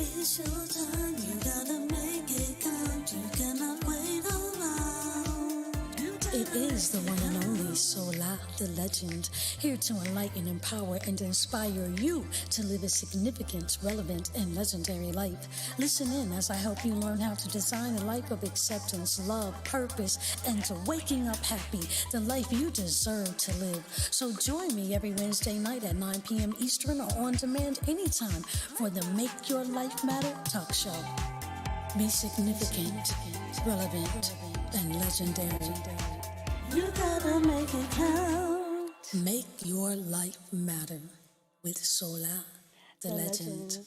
It's your time, you gotta make it count. You cannot wait around. It is the one and only Sola, the legend, here to enlighten, empower, and inspire you to live a significant, relevant, and legendary life. Listen in as I help you learn how to design a life of acceptance, love, purpose, and to waking up happy, the life you deserve to live. So join me every Wednesday night at 9 p.m. Eastern or on demand anytime for the Make Your Life Matter talk show. Be significant, relevant, and legendary. You gotta make it count. Make your life matter with Sola, the legend.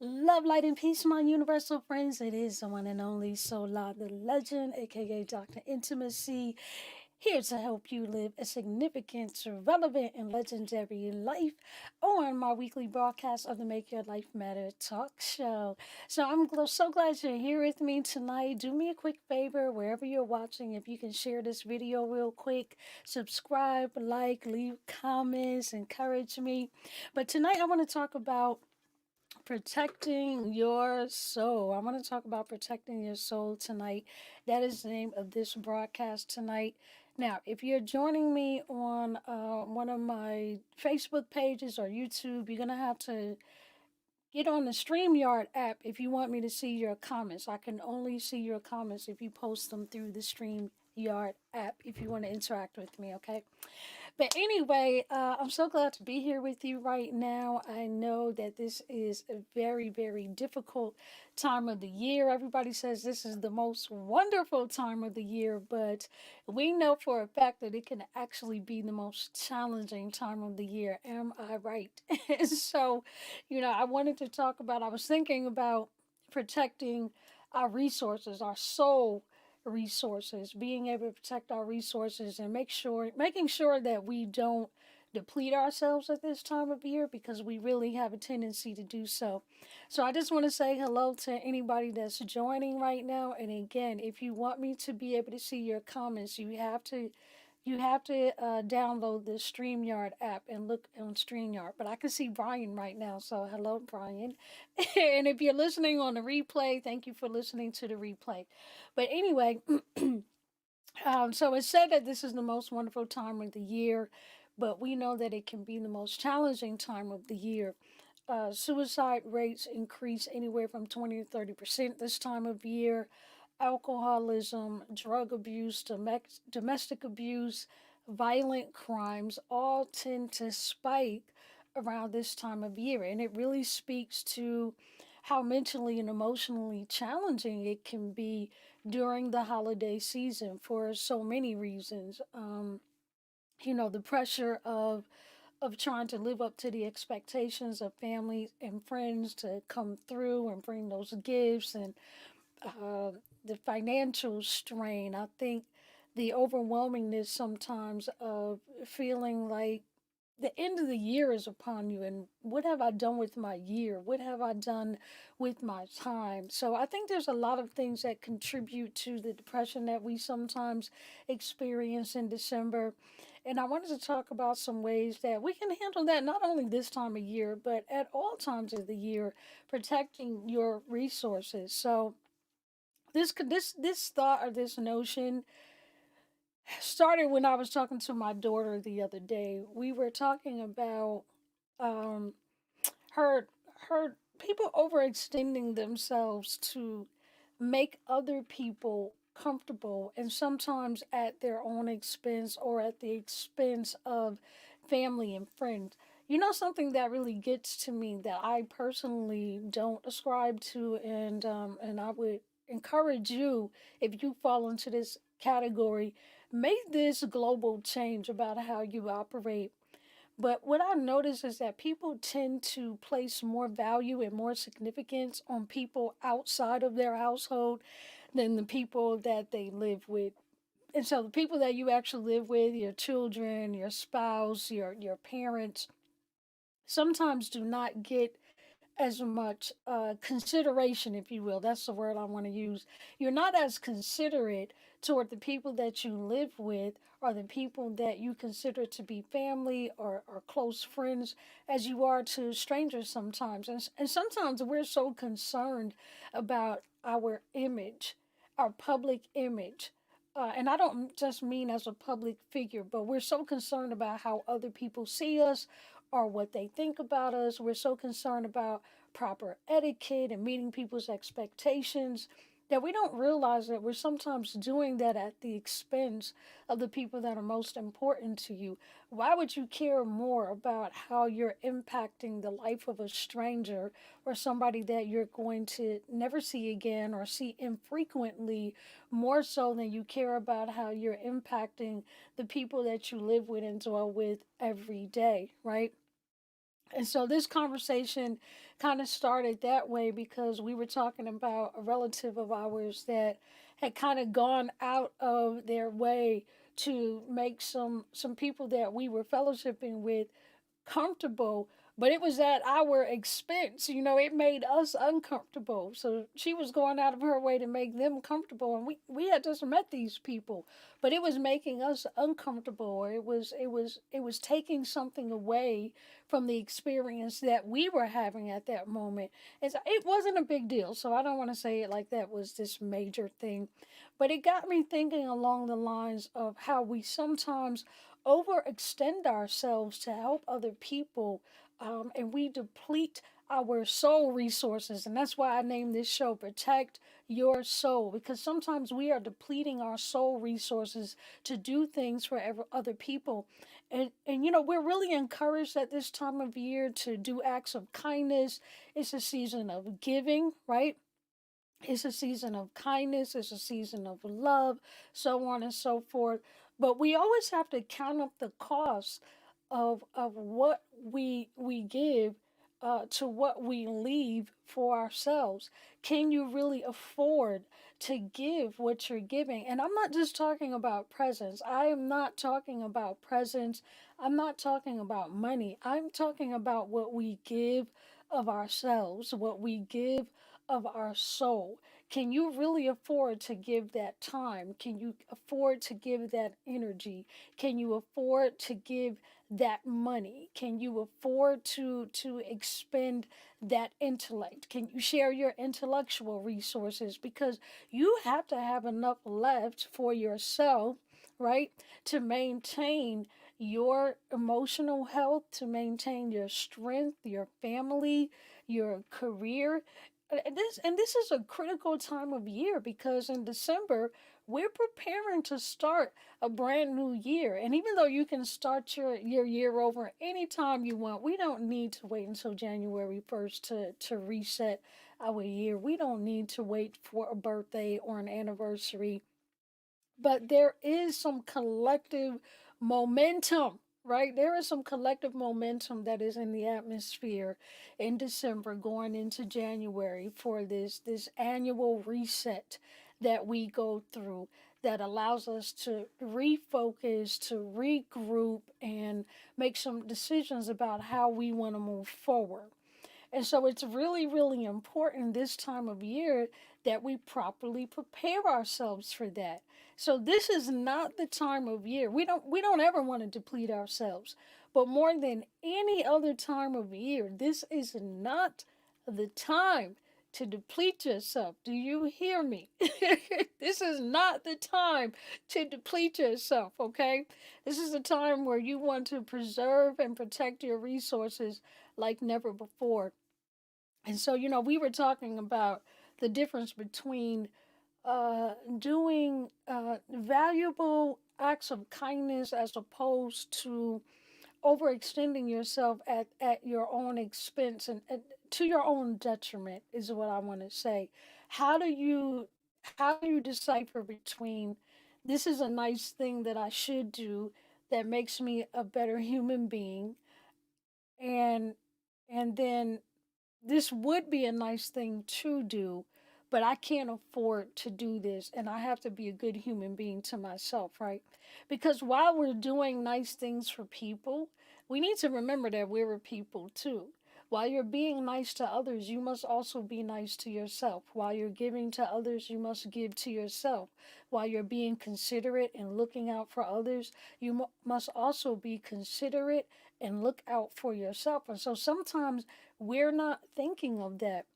Love, light, and peace, my universal friends. It is the one and only Sola, the legend, aka Dr. Intimacy, here to help you live a significant, relevant, and legendary life on my weekly broadcast of the Make Your Life Matter talk show. So I'm so glad you're here with me tonight. Do me a quick favor, wherever you're watching, if you can share this video real quick, subscribe, like, leave comments, encourage me. But tonight I want to talk about protecting your soul. I want to talk about protecting your soul tonight. That is the name of this broadcast tonight. Now, if you're joining me on one of my Facebook pages or YouTube, you're going to have to get on the StreamYard app if you want me to see your comments. I can only see your comments if you post them through the StreamYard app if you want to interact with me, okay? But anyway, I'm so glad to be here with you right now. I know that this is a very, very difficult time of the year. Everybody says this is the most wonderful time of the year, but we know for a fact that it can actually be the most challenging time of the year. Am I right? So, I wanted to talk about, I was thinking about protecting our resources, our soul resources, being able to protect our resources and making sure that we don't deplete ourselves at this time of year, because we really have a tendency to do so. So I just want to say hello to anybody that's joining right now. And again, if you want me to be able to see your comments, you have to download the StreamYard app and look on StreamYard. But I can see Brian right now, so hello, Brian. And if you're listening on the replay, thank you for listening to the replay. But anyway, so it's said that this is the most wonderful time of the year, but we know that it can be the most challenging time of the year. Suicide rates increase anywhere from 20 to 30% this time of year. Alcoholism, drug abuse, domestic abuse, violent crimes all tend to spike around this time of year. And it really speaks to how mentally and emotionally challenging it can be during the holiday season for so many reasons. The pressure of trying to live up to the expectations of family and friends to come through and bring those gifts, and uh, the financial strain. I think the overwhelmingness sometimes of feeling like the end of the year is upon you, and what have I done with my year? What have I done with my time? So I think there's a lot of things that contribute to the depression that we sometimes experience in December. And I wanted to talk about some ways that we can handle that not only this time of year, but at all times of the year, protecting your resources. So this thought or this notion started when I was talking to my daughter the other day. We were talking about um her her people overextending themselves to make other people comfortable, and sometimes at their own expense or at the expense of family and friends. Something that really gets to me that I personally don't ascribe to, and I would encourage you, if you fall into this category, make this global change about how you operate. But what I notice is that people tend to place more value and more significance on people outside of their household than the people that they live with. And so the people that you actually live with, your children, your spouse, your parents, sometimes do not get as much consideration, if you will. That's the word I want to use. You're not as considerate toward the people that you live with or the people that you consider to be family or close friends as you are to strangers sometimes. And sometimes we're so concerned about our image, our public image. And I don't just mean as a public figure, but we're so concerned about how other people see us or what they think about us. We're so concerned about proper etiquette and meeting people's expectations that we don't realize that we're sometimes doing that at the expense of the people that are most important to you. Why would you care more about how you're impacting the life of a stranger or somebody that you're going to never see again or see infrequently, more so than you care about how you're impacting the people that you live with and dwell with every day, right? And so this conversation kind of started that way because we were talking about a relative of ours that had kind of gone out of their way to make some people that we were fellowshipping with comfortable, but it was at our expense. You know, it made us uncomfortable. So she was going out of her way to make them comfortable, and we had just met these people, but it was making us uncomfortable. Or it was taking something away from the experience that we were having at that moment. It wasn't a big deal, so I don't want to say it like that was this major thing, but it got me thinking along the lines of how we sometimes overextend ourselves to help other people, and we deplete our soul resources. And that's why I named this show Protect Your Soul, because sometimes we are depleting our soul resources to do things for other people. And you know, we're really encouraged at this time of year to do acts of kindness. It's a season of giving, right? It's a season of kindness, it's a season of love, so on and so forth. But we always have to count up the cost of what we give to what we leave for ourselves. Can you really afford to give what you're giving? And I'm not just talking about presents. I am not talking about presents. I'm not talking about money. I'm talking about what we give of ourselves, what we give of our soul. Can you really afford to give that time? Can you afford to give that energy? Can you afford to give that money? Can you afford to expend that intellect? Can you share your intellectual resources? Because you have to have enough left for yourself, right? To maintain your emotional health, to maintain your strength, your family, your career. And this is a critical time of year because in December we're preparing to start a brand new year. And even though you can start your year over anytime you want, we don't need to wait until January 1st to reset our year. We don't need to wait for a birthday or an anniversary, but there is some collective momentum, right? There is some collective momentum that is in the atmosphere in December going into January for this annual reset that we go through that allows us to refocus, to regroup, and make some decisions about how we want to move forward. And so it's really, really important this time of year that we properly prepare ourselves for that. So this is not the time of year. We don't ever want to deplete ourselves. But more than any other time of year, this is not the time to deplete yourself. Do you hear me? This is not the time to deplete yourself, okay? This is a time where you want to preserve and protect your resources like never before. And so, you know, we were talking about the difference between doing valuable acts of kindness as opposed to overextending yourself at your own expense and to your own detriment is what I want to say. How do you how do you decipher between this is a nice thing that I should do that makes me a better human being and then this would be a nice thing to do, but I can't afford to do this, and I have to be a good human being to myself, right? Because while we're doing nice things for people, we need to remember that we're a people too. While you're being nice to others, you must also be nice to yourself. While you're giving to others, you must give to yourself. While you're being considerate and looking out for others, you must also be considerate and look out for yourself. And so sometimes we're not thinking of that.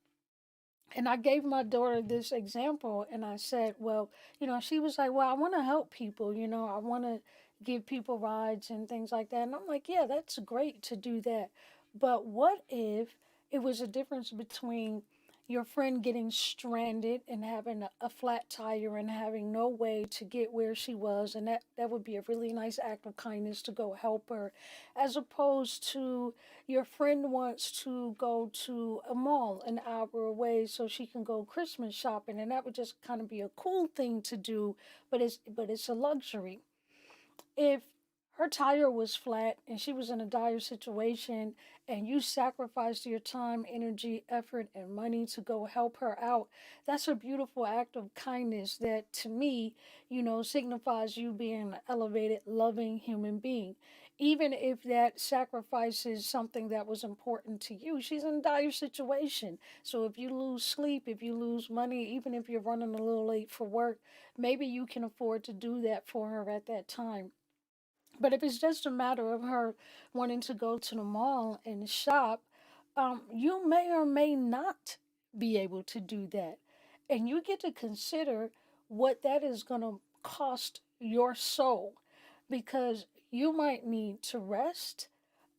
And I gave my daughter this example and I said, well, she was like, well, I want to help people, I want to give people rides and things like that. And I'm like, yeah, that's great to do that. But what if it was a difference between your friend getting stranded and having a flat tire and having no way to get where she was, and that would be a really nice act of kindness to go help her, as opposed to your friend wants to go to a mall an hour away so she can go Christmas shopping, and that would just kind of be a cool thing to do, but it's a luxury. If her tire was flat and she was in a dire situation and you sacrificed your time, energy, effort, and money to go help her out, that's a beautiful act of kindness that to me, signifies you being an elevated, loving human being. Even if that sacrifice is something that was important to you, she's in a dire situation. So if you lose sleep, if you lose money, even if you're running a little late for work, maybe you can afford to do that for her at that time. But if it's just a matter of her wanting to go to the mall and shop, you may or may not be able to do that. And you get to consider what that is going to cost your soul, because you might need to rest,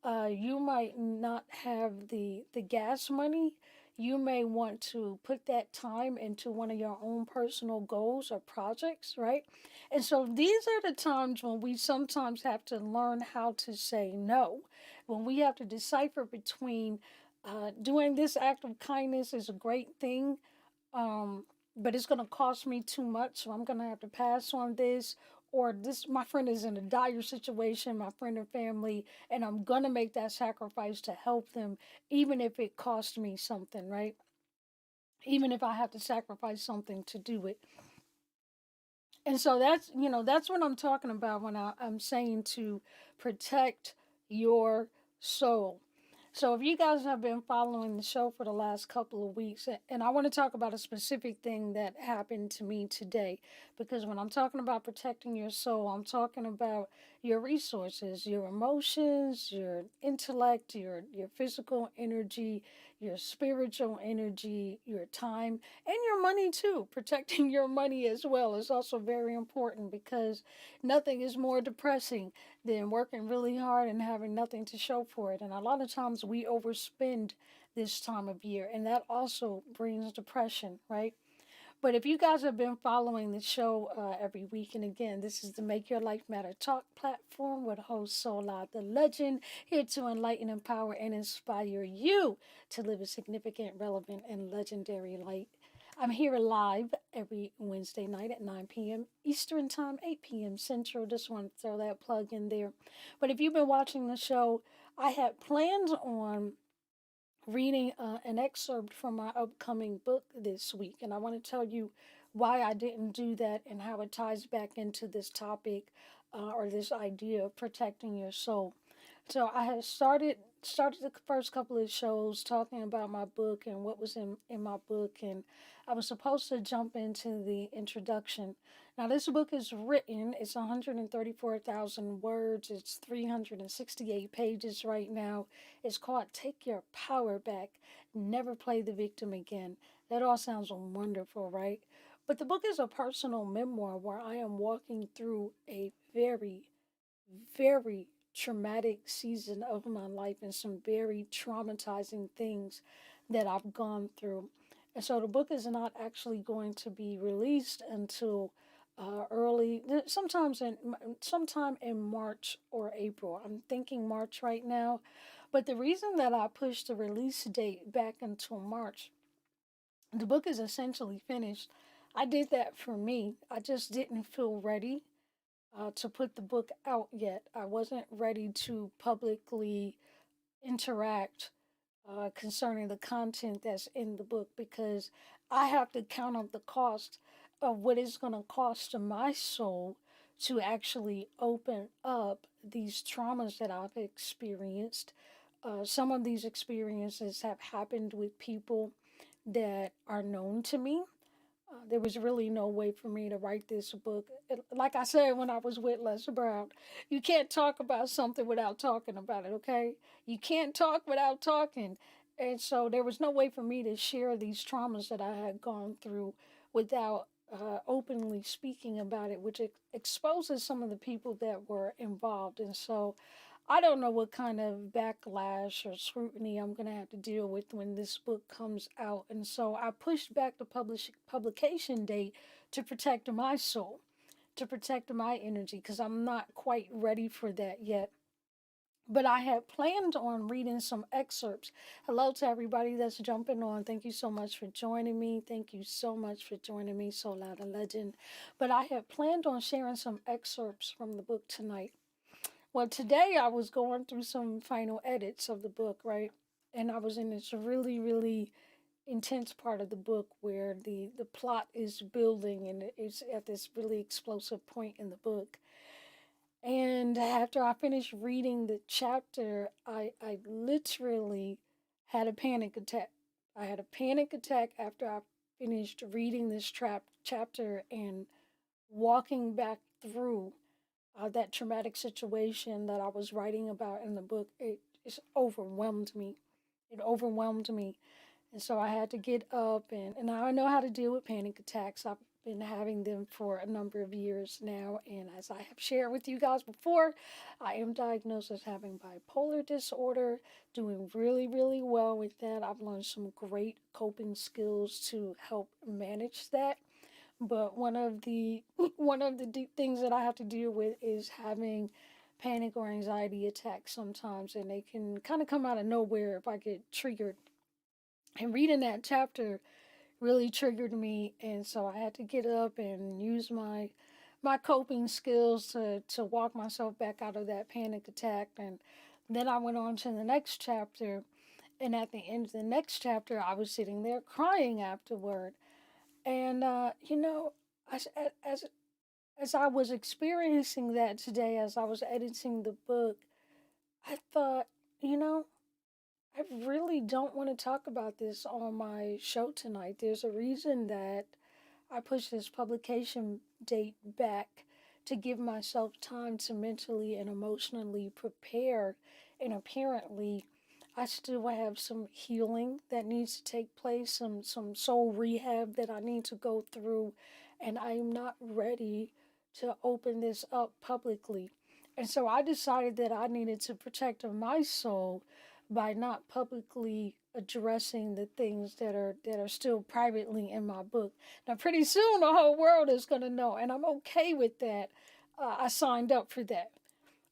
you might not have the gas money. You may want to put that time into one of your own personal goals or projects, right? And so these are the times when we sometimes have to learn how to say no. When we have to decipher between doing this act of kindness is a great thing, but it's going to cost me too much, so I'm going to have to pass on this. Or this, my friend is in a dire situation, my friend and family, and I'm going to make that sacrifice to help them, even if it costs me something, right? Even if I have to sacrifice something to do it. And so that's what I'm talking about when I'm saying to protect your soul. So if you guys have been following the show for the last couple of weeks, and I want to talk about a specific thing that happened to me today, because when I'm talking about protecting your soul, I'm talking about your resources, your emotions, your intellect, your physical energy, your spiritual energy, your time, and your money too. Protecting your money as well is also very important, because nothing is more depressing than working really hard and having nothing to show for it. And a lot of times we overspend this time of year, and that also brings depression, right? But if you guys have been following the show every week, and again, this is the Make Your Life Matter Talk platform with host Sola the Legend, here to enlighten, empower, and inspire you to live a significant, relevant, and legendary life. I'm here live every Wednesday night at 9 p.m. Eastern Time, 8 p.m. Central. Just want to throw that plug in there. But if you've been watching the show, I had plans on reading an excerpt from my upcoming book this week, and I want to tell you why I didn't do that and how it ties back into this topic, or this idea of protecting your soul. So I had started the first couple of shows talking about my book and what was in my book, and I was supposed to jump into the introduction. Now this book is written, it's 134,000 words, it's 368 pages right now. It's called Take Your Power Back, Never Play the Victim Again. That all sounds wonderful, right? But the book is a personal memoir where I am walking through a very, very traumatic season of my life and some very traumatizing things that I've gone through. And so the book is not actually going to be released until early, sometime in March or April. I'm thinking March right now, but the reason that I pushed the release date back until March, the book is essentially finished. I did that for me. I just didn't feel ready to put the book out yet. I wasn't ready to publicly interact concerning the content that's in the book, because I have to count up the cost of what it's going to cost to my soul to actually open up these traumas that I've experienced, Some of these experiences have happened with people that are known to me. There was really no way for me to write this book. Like I said when I was with Les Brown, you can't talk about something without talking about it, okay? You can't talk without talking. And so there was no way for me to share these traumas that I had gone through without openly speaking about it, which exposes some of the people that were involved. And so I don't know what kind of backlash or scrutiny I'm going to have to deal with when this book comes out. And so I pushed back the publication date to protect my soul, to protect my energy, because I'm not quite ready for that yet. But I had planned on reading some excerpts. Hello to everybody that's jumping on. Thank you so much for joining me. Thank you so much for joining me, Soul Loud and Legend. But I had planned on sharing some excerpts from the book tonight. Well, today I was going through some final edits of the book, right? And I was in this really, really intense part of the book where the plot is building and it's at this really explosive point in the book. And after I finished reading the chapter, I literally had a panic attack. I had a panic attack after I finished reading this chapter and walking back through that traumatic situation that I was writing about in the book. It just overwhelmed me. It overwhelmed me. And so I had to get up, and now I know how to deal with panic attacks. I've been having them for a number of years now. And as I have shared with you guys before, I am diagnosed as having bipolar disorder, doing really, really well with that. I've learned some great coping skills to help manage that. But one of the deep things that I have to deal with is having panic or anxiety attacks sometimes, and they can kind of come out of nowhere if I get triggered. And reading that chapter really triggered me, and so I had to get up and use my coping skills to walk myself back out of that panic attack. And then I went on to the next chapter, and at the end of the next chapter, I was sitting there crying afterward. And as as as I was experiencing that today, as I was editing the book, I thought, you know, I really don't want to talk about this on my show tonight. There's a reason that I pushed this publication date back to give myself time to mentally and emotionally prepare. And apparently, I still have some healing that needs to take place, some soul rehab that I need to go through, and I am not ready to open this up publicly. And so I decided that I needed to protect my soul by not publicly addressing the things that are still privately in my book. Now, pretty soon the whole world is going to know, and I'm okay with that. I signed up for that,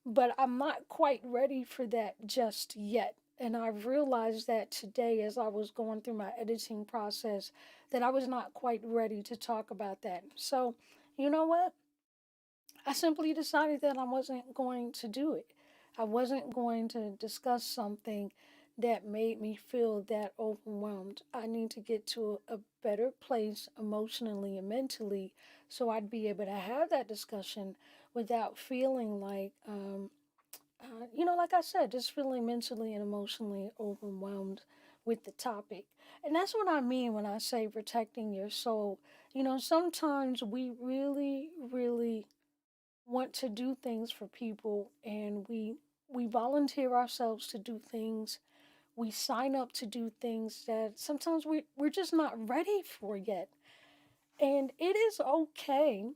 but I'm not quite ready for that just yet. And I realized that today as I was going through my editing process that I was not quite ready to talk about that. So, you know what? I simply decided that I wasn't going to do it. I wasn't going to discuss something that made me feel that overwhelmed. I need to get to a better place emotionally and mentally so I'd be able to have that discussion without feeling like, like I said, just feeling mentally and emotionally overwhelmed with the topic. And that's what I mean when I say protecting your soul. Sometimes we really, really want to do things for people, and we volunteer ourselves to do things. We sign up to do things that sometimes we're just not ready for yet. And it is okay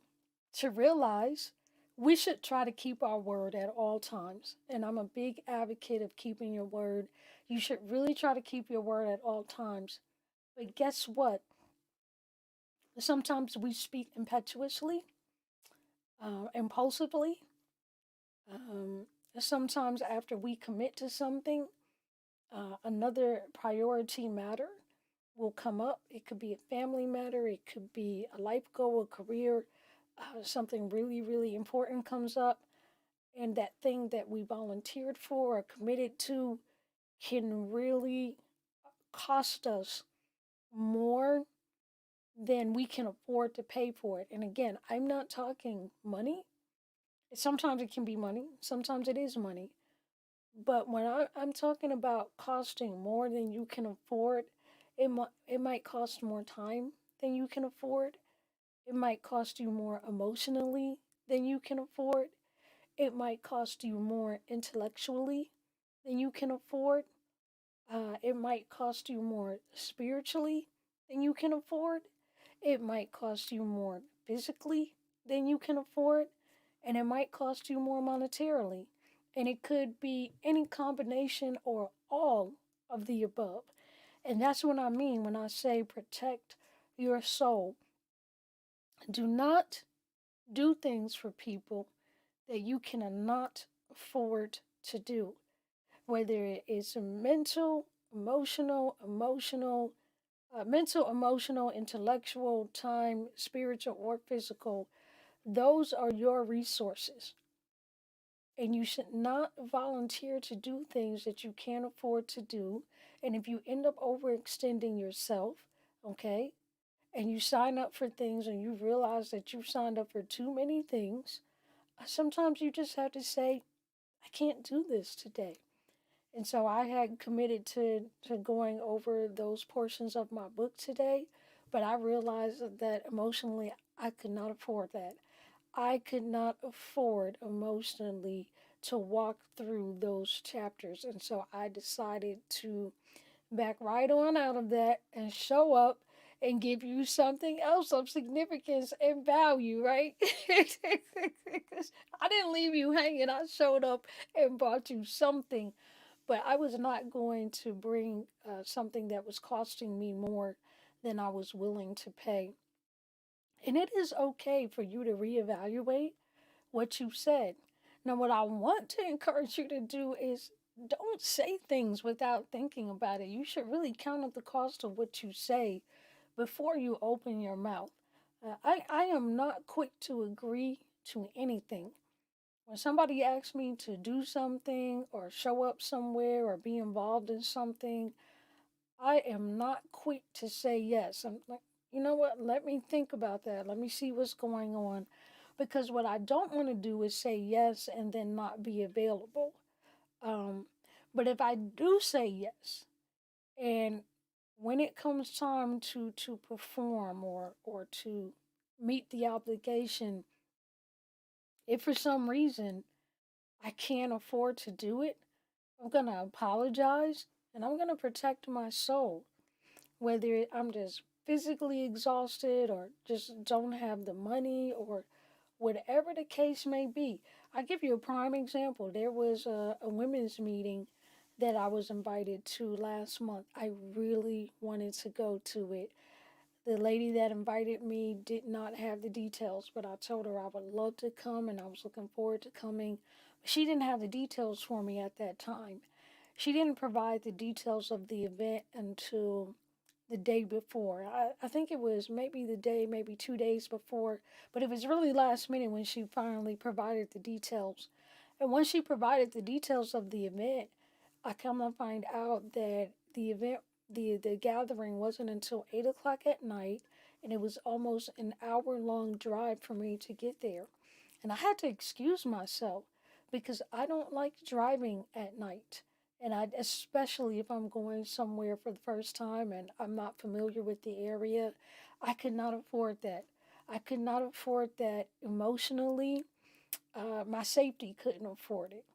to realize we should try to keep our word at all times. And I'm a big advocate of keeping your word. You should really try to keep your word at all times. But guess what? Sometimes we speak impetuously, impulsively. Um, Sometimes after we commit to something, another priority matter will come up. It could be a family matter, it could be a life goal, a career, something really, really important comes up, and that thing that we volunteered for or committed to can really cost us more than we can afford to pay for it. And again, I'm not talking money. Sometimes it can be money, sometimes it is money. But when I'm talking about costing more than you can afford, it might cost more time than you can afford. It might cost you more emotionally than you can afford. It might cost you more intellectually than you can afford. It might cost you more spiritually than you can afford. It might cost you more physically than you can afford. And it might cost you more monetarily. And it could be any combination or all of the above. And that's what I mean when I say protect your soul. Do not do things for people that you cannot afford to do, whether it is mental, emotional, intellectual, time, spiritual, or physical. Those are your resources. And you should not volunteer to do things that you can't afford to do. And if you end up overextending yourself, okay, and you sign up for things and you realize that you signed up for too many things, sometimes you just have to say, I can't do this today. And so I had committed to going over those portions of my book today, but I realized that emotionally I could not afford that. I could not afford emotionally to walk through those chapters. And so I decided to back right on out of that and show up and give you something else of significance and value, right? I didn't leave you hanging. I showed up and brought you something, but I was not going to bring something that was costing me more than I was willing to pay. And it is okay for you to reevaluate what you said. Now, what I want to encourage you to do is don't say things without thinking about it. You should really count up the cost of what you say before you open your mouth. I am not quick to agree to anything. When somebody asks me to do something or show up somewhere or be involved in something, I am not quick to say yes. I'm like, you know what? Let me think about that. Let me see what's going on. Because what I don't want to do is say yes and then not be available. Um, but if I do say yes, and when it comes time to perform or to meet the obligation, if for some reason I can't afford to do it, I'm gonna apologize and I'm gonna protect my soul. Whether I'm just physically exhausted or just don't have the money or whatever the case may be. I'll give you a prime example. There was a women's meeting that I was invited to last month. I really wanted to go to it. The lady that invited me did not have the details, but I told her I would love to come and I was looking forward to coming. She didn't have the details for me at that time. She didn't provide the details of the event until the day before. I think it was maybe the day, maybe 2 days before, but it was really last minute when she finally provided the details. And once she provided the details of the event, I come to find out that the gathering wasn't until 8 o'clock at night, and it was almost an hour-long drive for me to get there. And I had to excuse myself because I don't like driving at night. And I, especially if I'm going somewhere for the first time and I'm not familiar with the area, I could not afford that. I could not afford that emotionally. My safety couldn't afford it,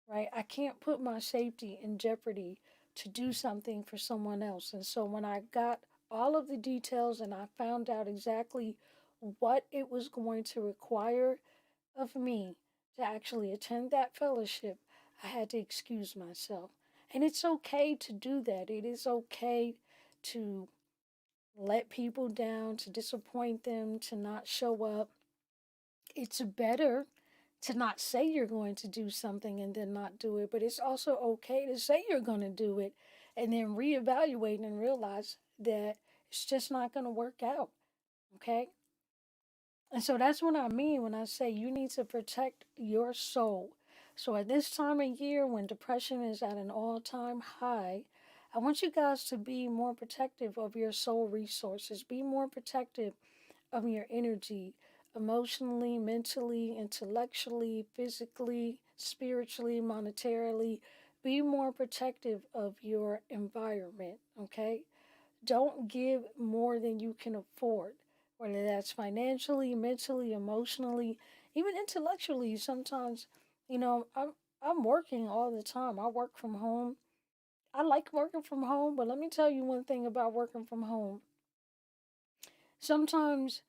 right? I can't put my safety in jeopardy to do something for someone else. And so when I got all of the details and I found out exactly what it was going to require of me to actually attend that fellowship, I had to excuse myself. And it's okay to do that. It is okay to let people down, to disappoint them, to not show up. It's better to not say you're going to do something and then not do it, but it's also okay to say you're going to do it and then reevaluate and realize that it's just not going to work out. Okay? And so that's what I mean when I say you need to protect your soul. So at this time of year when depression is at an all time high, I want you guys to be more protective of your soul resources. Be more protective of your energy, emotionally, mentally, intellectually, physically, spiritually, monetarily. Be more protective of your environment, okay? Don't give more than you can afford, whether that's financially, mentally, emotionally, even intellectually. Sometimes, I'm working all the time. I work from home. I like working from home, but let me tell you one thing about working from home. Sometimes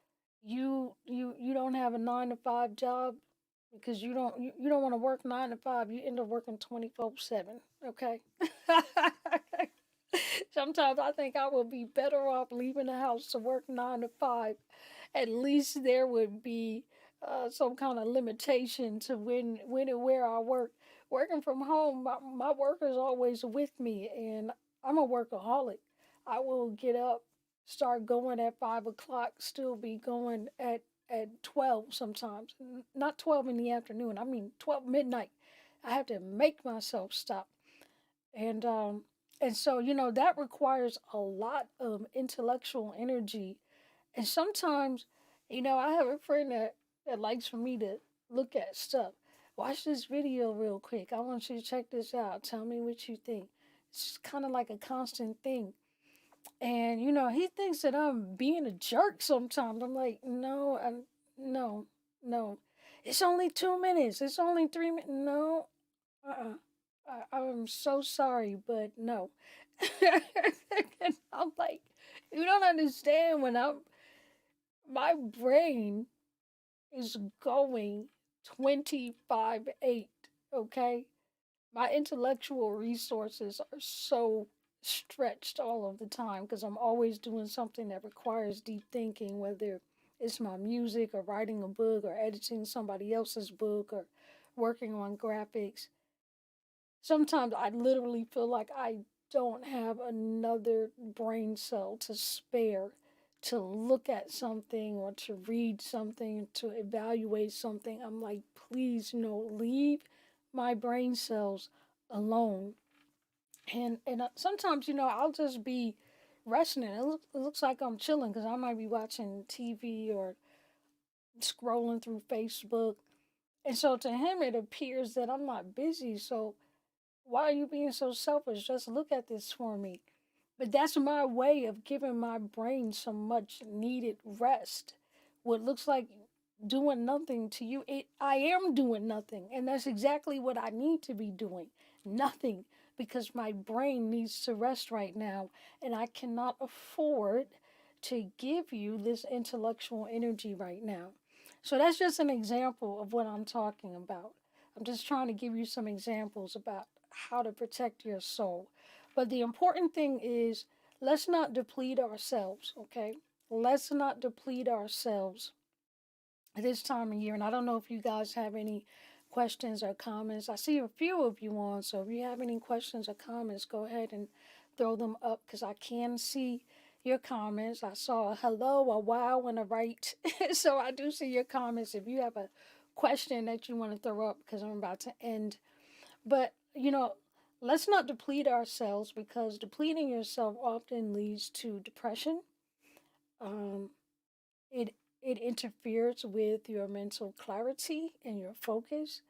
you don't have a 9 to 5 job because you don't want to work 9 to 5. You end up working 24/7. Okay. Sometimes I think I would be better off leaving the house to work 9 to 5. At least there would be some kind of limitation to when and where I work. Working from home, my work is always with me, and I'm a workaholic. I will get up, start going at 5 o'clock, still be going at 12 sometimes. Not 12 in the afternoon. I mean 12 midnight. I have to make myself stop. And so that requires a lot of intellectual energy. And sometimes, I have a friend that likes for me to look at stuff. Watch this video real quick. I want you to check this out. Tell me what you think. It's kind of like a constant thing. And he thinks that I'm being a jerk sometimes. I'm like, no, no, no. It's only 2 minutes. It's only 3 minutes. No, I'm so sorry, but no. And I'm like, you don't understand when my brain is going 25/8, okay? My intellectual resources are so stretched all of the time because I'm always doing something that requires deep thinking, whether it's my music or writing a book or editing somebody else's book or working on graphics. Sometimes I literally feel like I don't have another brain cell to spare to look at something or to read something, to evaluate something. I'm like, please, leave my brain cells alone. And sometimes, I'll just be resting. It looks like I'm chilling because I might be watching TV or scrolling through Facebook. And so to him, it appears that I'm not busy. So why are you being so selfish? Just look at this for me. But that's my way of giving my brain some much needed rest. What looks like doing nothing to you, I am doing nothing. And that's exactly what I need to be doing. Nothing. Because my brain needs to rest right now. And I cannot afford to give you this intellectual energy right now. So that's just an example of what I'm talking about. I'm just trying to give you some examples about how to protect your soul. But the important thing is let's not deplete ourselves, okay? Let's not deplete ourselves this time of year. And I don't know if you guys have any questions or comments. I see a few of you on, so if you have any questions or comments, go ahead and throw them up because I can see your comments. I saw a hello, a wow, and a right. So I do see your comments. If you have a question that you want to throw up because I'm about to end. But, let's not deplete ourselves because depleting yourself often leads to depression. Um, it it interferes with your mental clarity and your focus.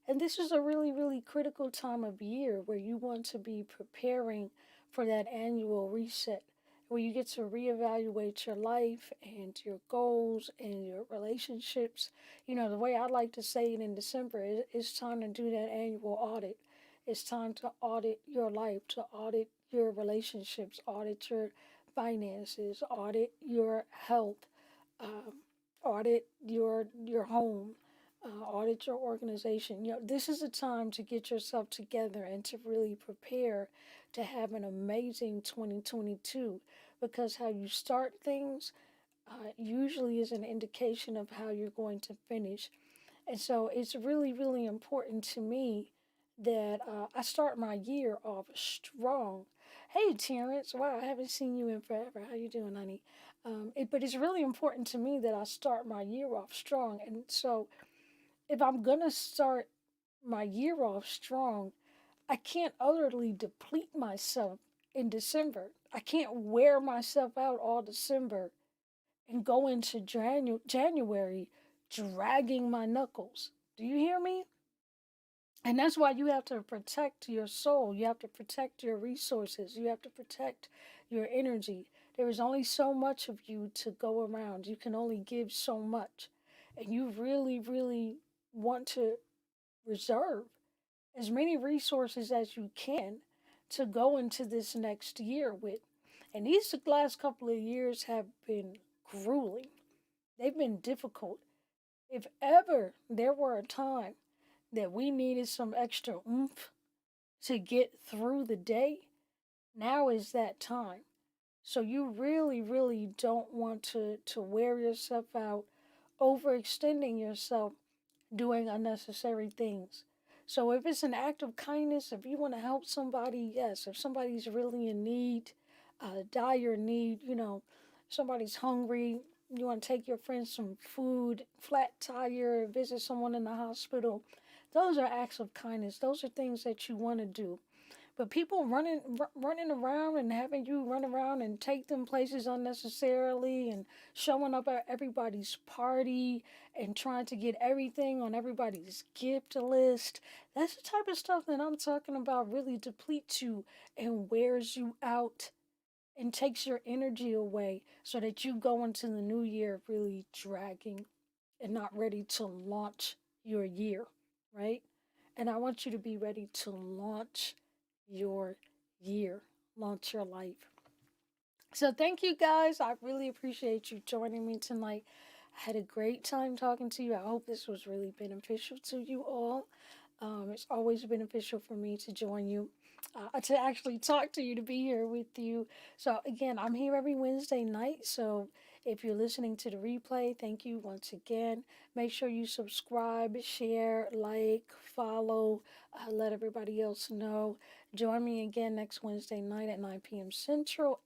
And this is a really, really critical time of year where you want to be preparing for that annual reset, where you get to reevaluate your life and your goals and your relationships. The way I like to say it in December is it's time to do that annual audit. It's time to audit your life, to audit your relationships, audit your finances, audit your health, um, audit your home, audit your organization. This is a time to get yourself together and to really prepare to have an amazing 2022 because how you start things usually is an indication of how you're going to finish. And so it's really, really important to me that I start my year off strong. Hey, Terrence. Wow, I haven't seen you in forever. How you doing, honey? But it's really important to me that I start my year off strong. And so if I'm going to start my year off strong, I can't utterly deplete myself in December. I can't wear myself out all December and go into January dragging my knuckles. Do you hear me? And that's why you have to protect your soul. You have to protect your resources. You have to protect your energy. There is only so much of you to go around. You can only give so much. And you really, really want to reserve as many resources as you can to go into this next year with. And these last couple of years have been grueling. They've been difficult. If ever there were a time that we needed some extra oomph to get through the day, now is that time. So you really, really don't want to wear yourself out, overextending yourself, doing unnecessary things. So if it's an act of kindness, if you want to help somebody, yes. If somebody's really in need, dire need, somebody's hungry, you want to take your friends some food, flat tire, visit someone in the hospital. Those are acts of kindness. Those are things that you want to do. But people running around and having you run around and take them places unnecessarily and showing up at everybody's party and trying to get everything on everybody's gift list. That's the type of stuff that I'm talking about really depletes you and wears you out and takes your energy away so that you go into the new year really dragging and not ready to launch your year, right? And I want you to be ready to launch your year, launch your life. So, thank you guys. I really appreciate you joining me tonight. I had a great time talking to you. I hope this was really beneficial to you all. It's always beneficial for me to join you, to actually talk to you, to be here with you. So, again, I'm here every Wednesday night. So, if you're listening to the replay, thank you once again. Make sure you subscribe, share, like, follow, let everybody else know. Join me again next Wednesday night at 9 p.m. Central,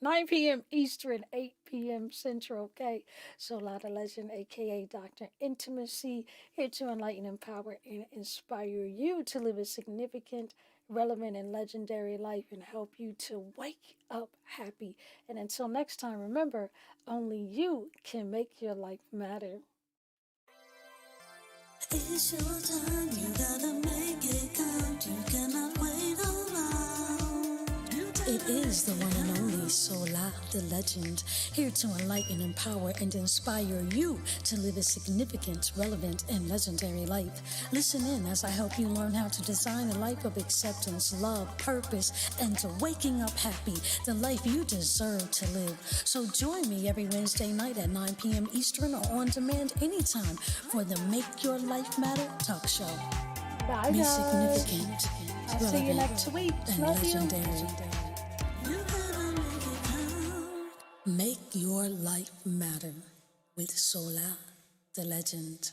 9 p.m. Eastern, 8 p.m. Central, okay? So, Lotta Legend, aka Dr. Intimacy, here to enlighten, empower, and inspire you to live a significant, relevant, and legendary life and help you to wake up happy. And until next time, remember, only you can make your life matter. It's your time, you gotta make it count. You cannot wait around. It is the one and only Sola, the legend, here to enlighten, empower, and inspire you to live a significant, relevant, and legendary life. Listen in as I help you learn how to design a life of acceptance, love, purpose, and to waking up happy, the life you deserve to live. So join me every Wednesday night at 9 p.m. Eastern or on demand anytime for the Make Your Life Matter talk show. Bye, Be guys. significant, I'll see you next week. and Love you. legendary. Make your life matter with Sola, the legend.